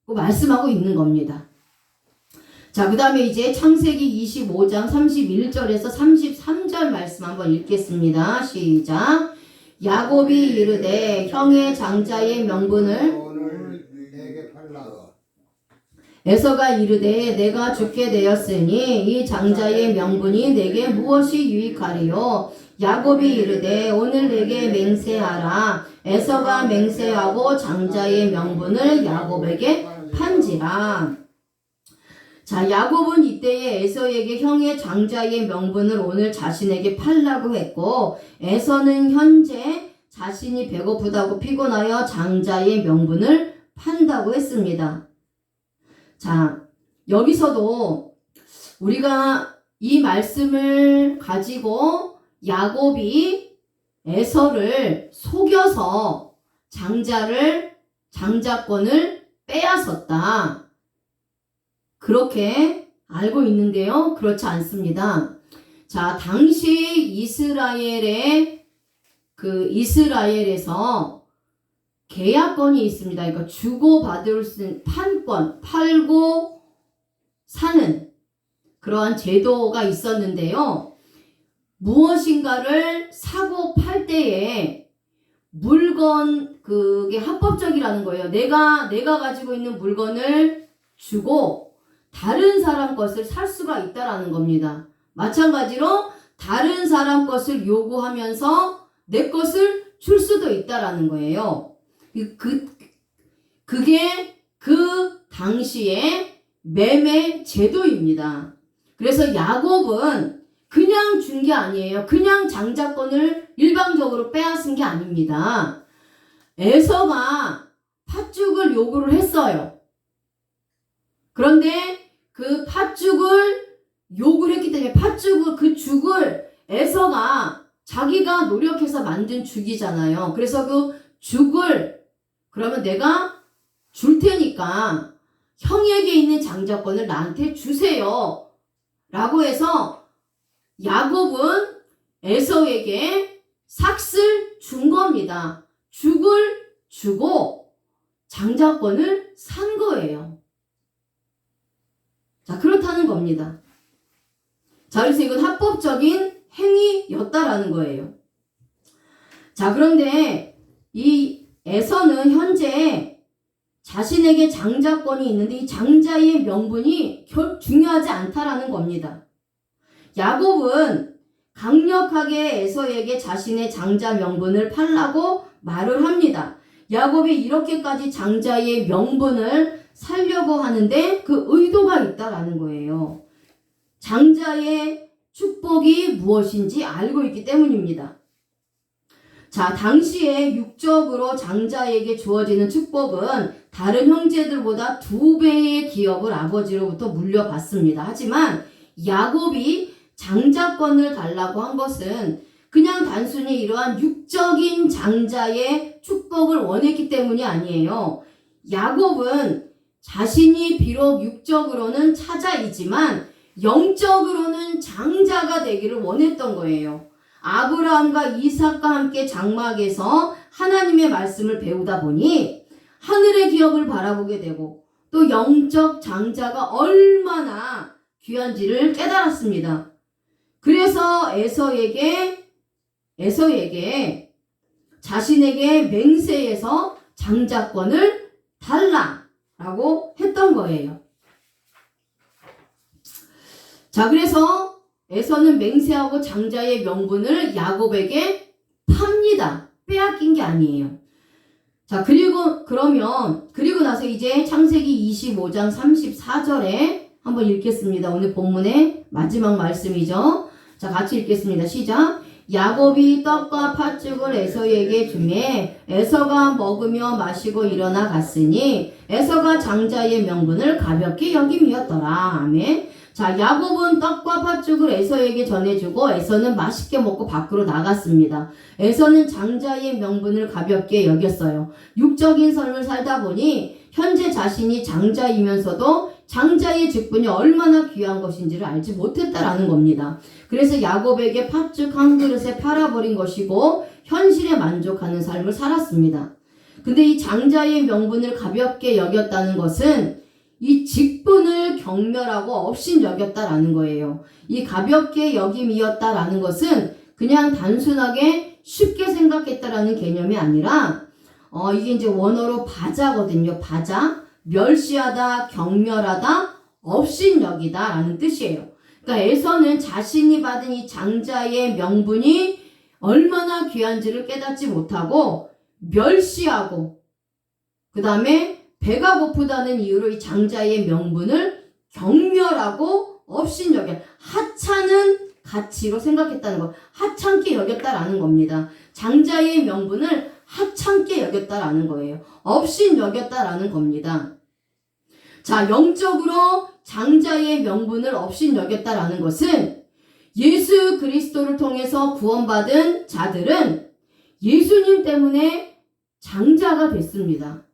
말씀하고 있는 겁니다. 자, 그 다음에 이제 창세기 25장 31절에서 33절 말씀 한번 읽겠습니다. 시작. 야곱이 이르되 형의 장자의 명분을 에서가 이르되 내가 죽게 되었으니 이 장자의 명분이 내게 무엇이 유익하리요? 야곱이 이르되 오늘 내게 맹세하라. 에서가 맹세하고 장자의 명분을 야곱에게 판지라. 자, 야곱은 이때에 에서에게 형의 장자의 명분을 오늘 자신에게 팔라고 했고 에서는 현재 자신이 배고프다고 피곤하여 장자의 명분을 판다고 했습니다. 자, 여기서도 우리가 이 말씀을 가지고 야곱이 에서를 속여서 장자권을 빼앗았다. 그렇게 알고 있는데요. 그렇지 않습니다. 자, 당시 이스라엘에서 계약권이 있습니다. 그러니까 주고받을 수 있는 판권, 팔고 사는 그러한 제도가 있었는데요. 무엇인가를 사고 팔 때에 그게 합법적이라는 거예요. 내가 가지고 있는 물건을 주고 다른 사람 것을 살 수가 있다라는 겁니다. 마찬가지로 다른 사람 것을 요구하면서 내 것을 줄 수도 있다라는 거예요. 그게 그 당시의 매매 제도입니다. 그래서 야곱은 그냥 준 게 아니에요. 그냥 장자권을 일방적으로 빼앗은 게 아닙니다. 에서가 팥죽을 요구를 했어요. 그런데 그 팥죽을 요구를 했기 때문에 그 죽을 에서가 자기가 노력해서 만든 죽이잖아요. 그래서 그 죽을 그러면 내가 줄 테니까 형에게 있는 장자권을 나한테 주세요. 라고 해서 야곱은 에서에게 삭슬 준 겁니다. 죽을 주고 장자권을 산 거예요. 자, 그렇다는 겁니다. 자, 그래서 이건 합법적인 행위였다라는 거예요. 자, 그런데 이 에서는 현재 자신에게 장자권이 있는데 이 장자의 명분이 중요하지 않다라는 겁니다. 야곱은 강력하게 에서에게 자신의 장자 명분을 팔라고 말을 합니다. 야곱이 이렇게까지 장자의 명분을 살려고 하는데 그 의도가 있다라는 거예요. 장자의 축복이 무엇인지 알고 있기 때문입니다. 자, 당시에 육적으로 장자에게 주어지는 축복은 다른 형제들보다 2배의 기업을 아버지로부터 물려받습니다. 하지만 야곱이 장자권을 달라고 한 것은 그냥 단순히 이러한 육적인 장자의 축복을 원했기 때문이 아니에요. 야곱은 자신이 비록 육적으로는 차자이지만 영적으로는 장자가 되기를 원했던 거예요. 아브라함과 이삭과 함께 장막에서 하나님의 말씀을 배우다 보니 하늘의 기업을 바라보게 되고 또 영적 장자가 얼마나 귀한지를 깨달았습니다. 그래서 에서에게 자신에게 맹세해서 장자권을 달라라고 했던 거예요. 자, 그래서 에서는 맹세하고 장자의 명분을 야곱에게 팝니다. 빼앗긴 게 아니에요. 자, 그리고 나서 이제 창세기 25장 34절에 한번 읽겠습니다. 오늘 본문의 마지막 말씀이죠. 자, 같이 읽겠습니다. 시작. 야곱이 떡과 팥죽을 에서에게 주매 에서가 먹으며 마시고 일어나 갔으니 에서가 장자의 명분을 가볍게 여김이었더라. 아멘. 자, 야곱은 떡과 팥죽을 에서에게 전해주고 에서는 맛있게 먹고 밖으로 나갔습니다. 에서는 장자의 명분을 가볍게 여겼어요. 육적인 삶을 살다 보니 현재 자신이 장자이면서도 장자의 직분이 얼마나 귀한 것인지를 알지 못했다라는 겁니다. 그래서 야곱에게 팥죽 한 그릇에 팔아버린 것이고 현실에 만족하는 삶을 살았습니다. 근데 이 장자의 명분을 가볍게 여겼다는 것은 이 직분을 경멸하고 업신 여겼다라는 거예요. 이 가볍게 여김이었다라는 것은 그냥 단순하게 쉽게 생각했다라는 개념이 아니라 이게 이제 원어로 바자거든요. 바자, 멸시하다, 경멸하다, 업신 여기다 라는 뜻이에요. 그러니까 에서는 자신이 받은 이 장자의 명분이 얼마나 귀한지를 깨닫지 못하고 멸시하고 그 다음에 배가 고프다는 이유로 이 장자의 명분을 경멸하고 업신 여겨 하찮은 가치로 생각했다는 것, 하찮게 여겼다라는 겁니다. 장자의 명분을 하찮게 여겼다라는 거예요. 업신 여겼다라는 겁니다. 자, 영적으로 장자의 명분을 업신 여겼다라는 것은 예수 그리스도를 통해서 구원받은 자들은 예수님 때문에 장자가 됐습니다.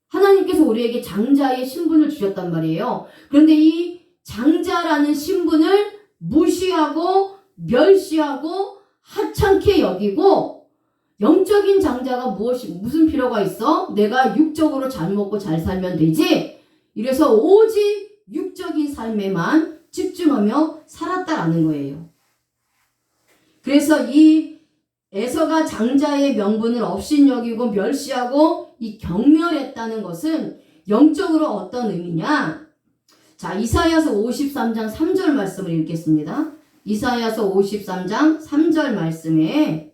하나님께서 우리에게 장자의 신분을 주셨단 말이에요. 그런데 이 장자라는 신분을 무시하고 멸시하고 하찮게 여기고 영적인 장자가 무슨 필요가 있어? 내가 육적으로 잘 먹고 잘 살면 되지? 이래서 오직 육적인 삶에만 집중하며 살았다라는 거예요. 그래서 이 에서가 장자의 명분을 업신 여기고 멸시하고 이 경멸했다는 것은 영적으로 어떤 의미냐? 자, 이사야서 53장 3절 말씀을 읽겠습니다. 이사야서 53장 3절 말씀에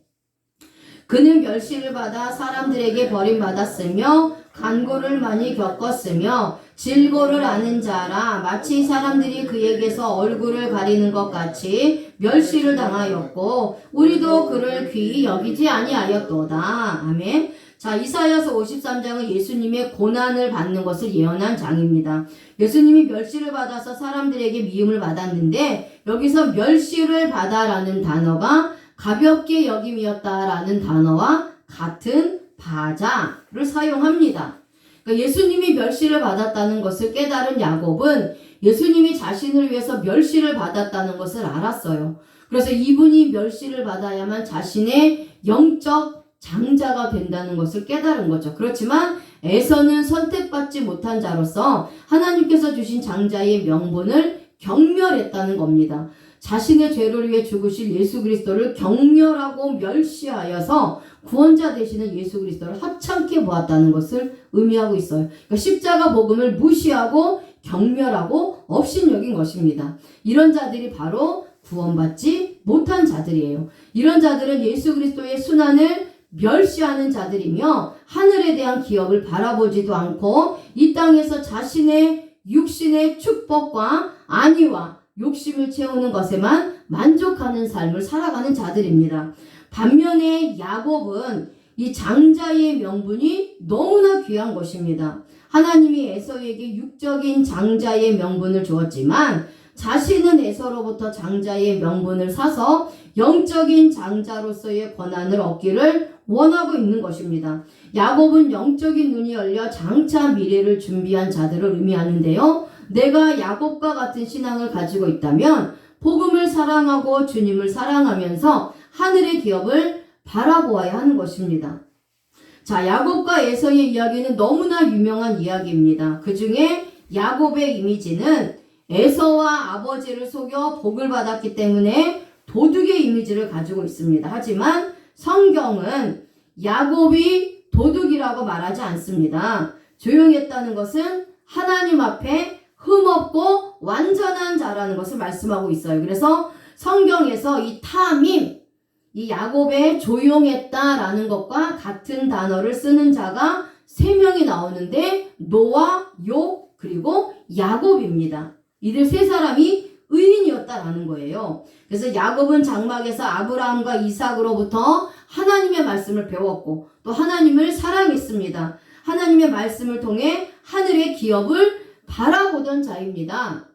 그는 멸시를 받아 사람들에게 버림받았으며 간고를 많이 겪었으며 질고를 아는 자라 마치 사람들이 그에게서 얼굴을 가리는 것 같이 멸시를 당하였고 우리도 그를 귀히 여기지 아니하였도다. 아멘. 자, 이사야서 53장은 예수님의 고난을 받는 것을 예언한 장입니다. 예수님이 멸시를 받아서 사람들에게 미움을 받았는데 여기서 멸시를 받아라는 단어가 가볍게 여김이었다라는 단어와 같은 바자를 사용합니다. 그러니까 예수님이 멸시를 받았다는 것을 깨달은 야곱은 예수님이 자신을 위해서 멸시를 받았다는 것을 알았어요. 그래서 이분이 멸시를 받아야만 자신의 영적 장자가 된다는 것을 깨달은 거죠. 그렇지만 에서는 선택받지 못한 자로서 하나님께서 주신 장자의 명분을 경멸했다는 겁니다. 자신의 죄를 위해 죽으실 예수 그리스도를 경멸하고 멸시하여서 구원자 되시는 예수 그리스도를 하찮게 보았다는 것을 의미하고 있어요. 그러니까 십자가 복음을 무시하고 경멸하고 업신여긴 것입니다. 이런 자들이 바로 구원받지 못한 자들이에요. 이런 자들은 예수 그리스도의 순환을 멸시하는 자들이며 하늘에 대한 기업을 바라보지도 않고 이 땅에서 자신의 육신의 축복과 안위와 욕심을 채우는 것에만 만족하는 삶을 살아가는 자들입니다. 반면에 야곱은 이 장자의 명분이 너무나 귀한 것입니다. 하나님이 에서에게 육적인 장자의 명분을 주었지만 자신은 에서로부터 장자의 명분을 사서 영적인 장자로서의 권한을 얻기를 원하고 있는 것입니다. 야곱은 영적인 눈이 열려 장차 미래를 준비한 자들을 의미하는데요. 내가 야곱과 같은 신앙을 가지고 있다면 복음을 사랑하고 주님을 사랑하면서 하늘의 기업을 바라보아야 하는 것입니다. 자, 야곱과 에서의 이야기는 너무나 유명한 이야기입니다. 그 중에 야곱의 이미지는 에서와 아버지를 속여 복을 받았기 때문에 도둑의 이미지를 가지고 있습니다. 하지만 성경은 야곱이 도둑이라고 말하지 않습니다. 조용했다는 것은 하나님 앞에 흠없고 완전한 자라는 것을 말씀하고 있어요. 그래서 성경에서 이 탐임, 이 야곱의 조용했다라는 것과 같은 단어를 쓰는 자가 3명이 나오는데 노아, 욥, 그리고 야곱입니다. 이들 3사람이 의인이었다라는 거예요. 그래서 야곱은 장막에서 아브라함과 이삭으로부터 하나님의 말씀을 배웠고 또 하나님을 사랑했습니다. 하나님의 말씀을 통해 하늘의 기업을 바라보던 자입니다.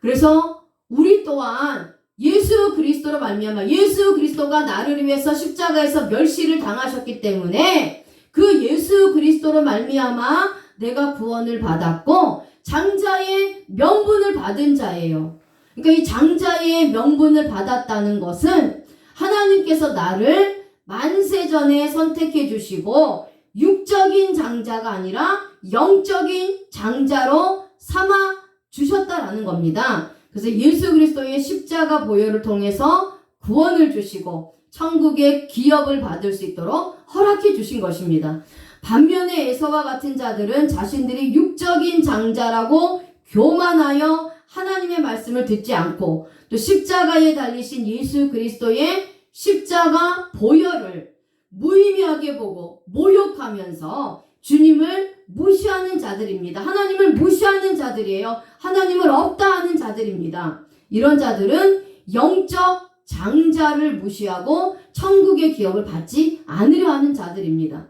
그래서 우리 또한 예수 그리스도로 말미암아 예수 그리스도가 나를 위해서 십자가에서 멸시를 당하셨기 때문에 그 예수 그리스도로 말미암아 내가 구원을 받았고 장자의 명분을 받은 자예요. 그러니까 이 장자의 명분을 받았다는 것은 하나님께서 나를 만세전에 선택해 주시고 육적인 장자가 아니라 영적인 장자로 삼아 주셨다라는 겁니다. 그래서 예수 그리스도의 십자가 보혈을 통해서 구원을 주시고 천국의 기업을 받을 수 있도록 허락해 주신 것입니다. 반면에 에서와 같은 자들은 자신들이 육적인 장자라고 교만하여 하나님의 말씀을 듣지 않고 또 십자가에 달리신 예수 그리스도의 십자가 보혈을 무의미하게 보고 모욕하면서 주님을 무시하는 자들입니다. 하나님을 무시하는 자들이에요. 하나님을 없다 하는 자들입니다. 이런 자들은 영적 장자를 무시하고 천국의 기업을 받지 않으려 하는 자들입니다.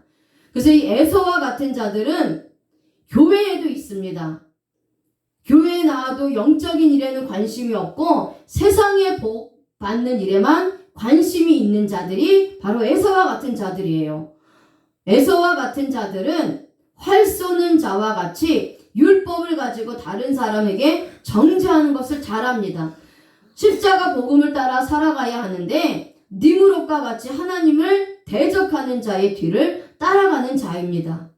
그래서 이 에서와 같은 자들은 교회에도 있습니다. 교회에 나와도 영적인 일에는 관심이 없고 세상의 복 받는 일에만 관심이 있는 자들이 바로 에서와 같은 자들이에요. 에서와 같은 자들은 활 쏘는 자와 같이 율법을 가지고 다른 사람에게 정죄하는 것을 잘합니다. 십자가 복음을 따라 살아가야 하는데 니무롯과 같이 하나님을 대적하는 자의 뒤를 따라가는 자입니다.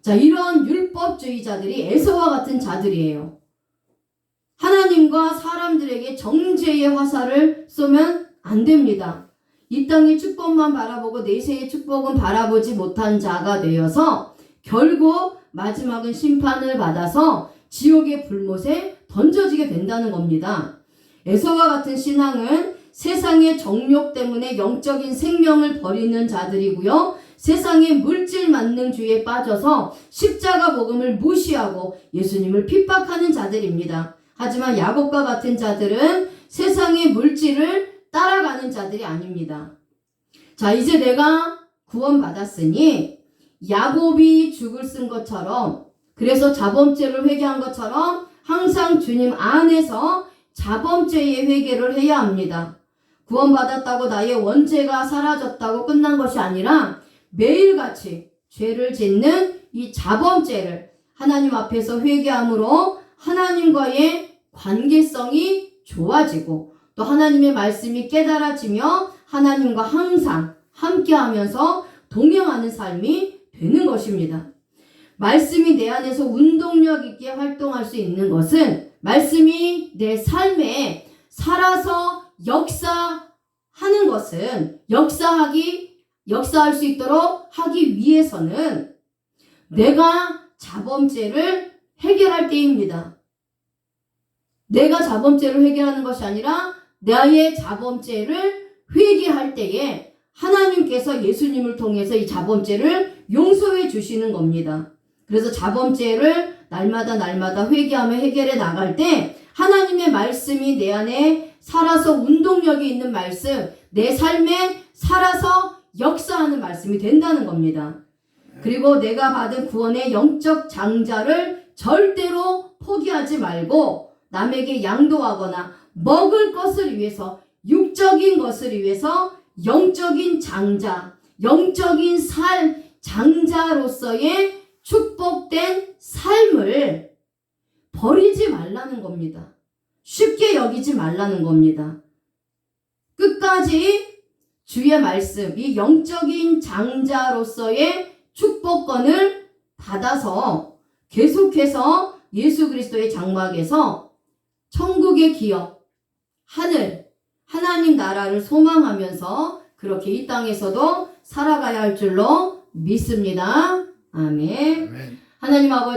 자, 이런 율법주의자들이 에서와 같은 자들이에요. 하나님과 사람들에게 정죄의 화살을 쏘면 안 됩니다. 이 땅의 축복만 바라보고 내세의 축복은 바라보지 못한 자가 되어서 결국 마지막은 심판을 받아서 지옥의 불못에 던져지게 된다는 겁니다. 에서와 같은 신앙은 세상의 정욕 때문에 영적인 생명을 버리는 자들이고요. 세상의 물질 만능주의에 빠져서 십자가 복음을 무시하고 예수님을 핍박하는 자들입니다. 하지만 야곱과 같은 자들은 세상의 물질을 따라가는 자들이 아닙니다. 자, 이제 내가 구원받았으니 야곱이 죽을 쓴 것처럼, 그래서 자범죄를 회개한 것처럼 항상 주님 안에서 자범죄의 회개를 해야 합니다. 구원받았다고 나의 원죄가 사라졌다고 끝난 것이 아니라 매일같이 죄를 짓는 이 자범죄를 하나님 앞에서 회개함으로 하나님과의 관계성이 좋아지고 또 하나님의 말씀이 깨달아지며 하나님과 항상 함께하면서 동행하는 삶이 되는 것입니다. 말씀이 내 안에서 운동력 있게 활동할 수 있는 것은 말씀이 내 삶에 살아서 역사하는 것은 역사할 수 있도록 하기 위해서는 내가 자범죄를 해결할 때입니다. 내가 자범죄를 해결하는 것이 아니라 나의 자범죄를 회개할 때에 하나님께서 예수님을 통해서 이 자범죄를 용서해 주시는 겁니다. 그래서 자범죄를 날마다 회개하며 해결해 나갈 때 하나님의 말씀이 내 안에 살아서 운동력이 있는 말씀, 내 삶에 살아서 역사하는 말씀이 된다는 겁니다. 그리고 내가 받은 구원의 영적 장자를 절대로 포기하지 말고 남에게 양도하거나 먹을 것을 위해서, 육적인 것을 위해서 영적인 장자, 영적인 장자로서의 축복된 삶을 버리지 말라는 겁니다. 쉽게 여기지 말라는 겁니다. 끝까지 주의 말씀, 이 영적인 장자로서의 축복권을 받아서 계속해서 예수 그리스도의 장막에서 천국의 기업, 하나님 나라를 소망하면서 그렇게 이 땅에서도 살아가야 할 줄로 믿습니다. 아멘. 하나님 아버지